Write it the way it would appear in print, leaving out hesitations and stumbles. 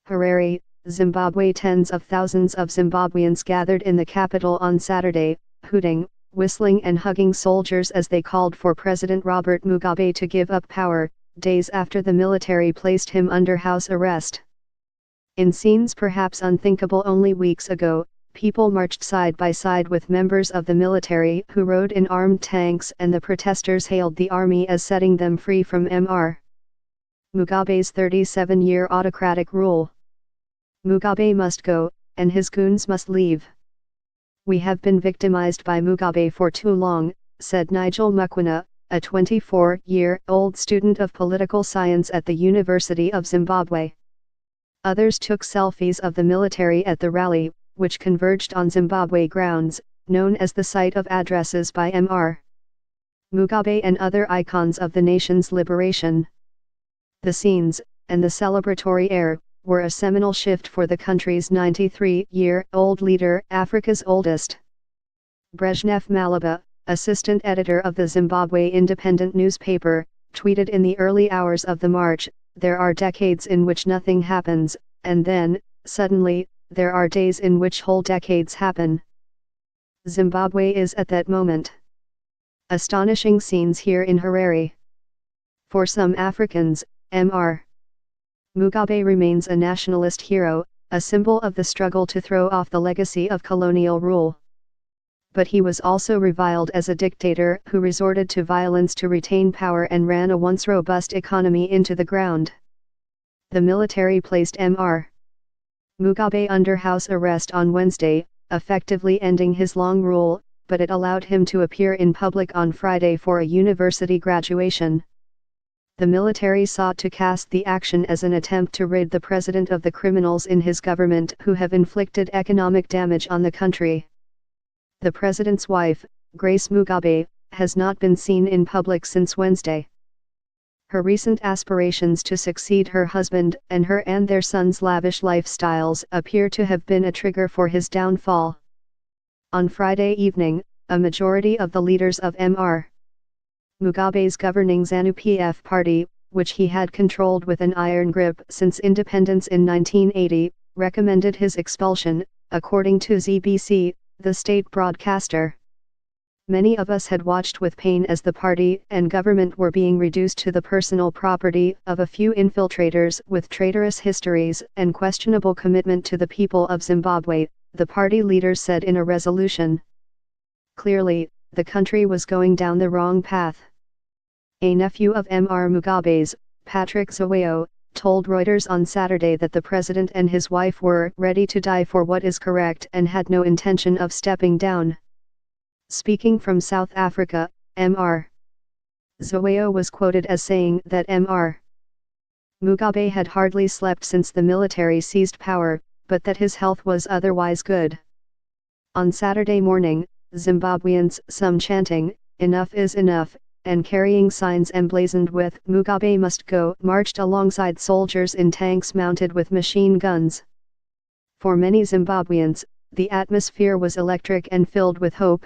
Harare, Zimbabwe. Tens of thousands of Zimbabweans gathered in the capital on Saturday, hooting, whistling and hugging soldiers as they called for President Robert Mugabe to give up power, days after the military placed him under house arrest. In scenes perhaps unthinkable only weeks ago, people marched side by side with members of the military who rode in armed tanks, and the protesters hailed the army as setting them free from Mr. Mugabe's 37-year autocratic rule. Mugabe must go, and his goons must leave. "We have been victimized by Mugabe for too long," said Nigel Mukwena, a 24-year-old student of political science at the University of Zimbabwe. Others took selfies of the military at the rally, which converged on Zimbabwe grounds, known as the site of addresses by Mr. Mugabe and other icons of the nation's liberation. The scenes, and the celebratory air, were a seminal shift for the country's 93-year-old leader. Africa's oldest. Brezhnev Malaba, assistant editor of the Zimbabwe Independent newspaper, tweeted in the early hours of the march, "There are decades in which nothing happens, and then, suddenly, there are days in which whole decades happen." Zimbabwe is at that moment. Astonishing scenes here in Harare. For some Africans, Mr. Mugabe remains a nationalist hero, a symbol of the struggle to throw off the legacy of colonial rule. But he was also reviled as a dictator who resorted to violence to retain power and ran a once robust economy into the ground. The military placed Mr. Mugabe under house arrest on Wednesday, effectively ending his long rule, but it allowed him to appear in public on Friday for a university graduation. The military sought to cast the action as an attempt to rid the president of the criminals in his government who have inflicted economic damage on the country. The president's wife, Grace Mugabe, has not been seen in public since Wednesday. Her recent aspirations to succeed her husband and their son's lavish lifestyles appear to have been a trigger for his downfall. On Friday evening, a majority of the leaders of Mr. Mugabe's governing ZANU-PF party, which he had controlled with an iron grip since independence in 1980, recommended his expulsion, according to ZBC, the state broadcaster. Many of us had watched with pain as the party and government were being reduced to the personal property of a few infiltrators with traitorous histories and questionable commitment to the people of Zimbabwe, the party leaders said in a resolution. Clearly, the country was going down the wrong path. A nephew of Mr. Mugabe's, Patrick Zoeo, told Reuters on Saturday that the president and his wife were ready to die for what is correct and had no intention of stepping down. Speaking from South Africa, Mr. Zoeo was quoted as saying that Mr. Mugabe had hardly slept since the military seized power, but that his health was otherwise good. On Saturday morning, Zimbabweans, some chanting, "Enough is enough," and carrying signs emblazoned with "Mugabe must go," marched alongside soldiers in tanks mounted with machine guns. For many Zimbabweans, the atmosphere was electric and filled with hope.